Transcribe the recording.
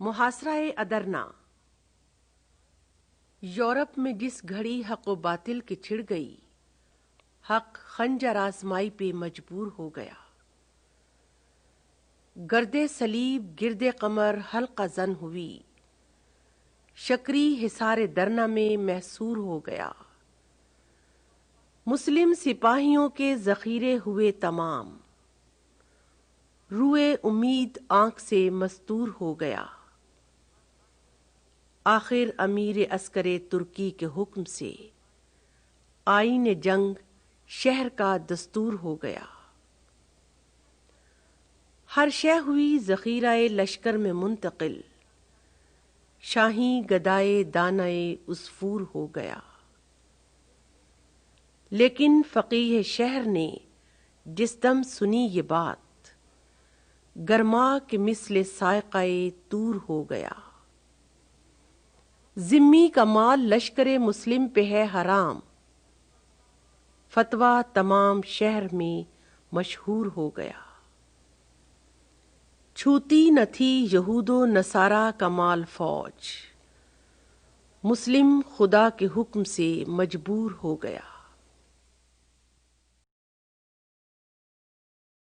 محاصرہ ادرنا۔ یورپ میں جس گھڑی حق و باطل کی چھڑ گئی، حق خنجر آزمائی پہ مجبور ہو گیا۔ گرد صلیب گرد قمر حلقہ زن ہوئی، شکری حصار درنا میں محصور ہو گیا۔ مسلم سپاہیوں کے ذخیرے ہوئے تمام، روئے امید آنکھ سے مستور ہو گیا۔ آخر امیر عسکر ترکی کے حکم سے آئین جنگ شہر کا دستور ہو گیا۔ ہر شے ہوئی ذخیرہ لشکر میں منتقل، شاہی گدائے دانائے عصفور ہو گیا۔ لیکن فقیہ شہر نے جس دم سنی یہ بات، گرما کے مثل سائقہ طور ہو گیا۔ ذمی کا مال لشکر مسلم پہ ہے حرام، فتویٰ تمام شہر میں مشہور ہو گیا۔ چھوتی نہ تھی یہود و نصارہ کا مال فوج، مسلم خدا کے حکم سے مجبور ہو گیا۔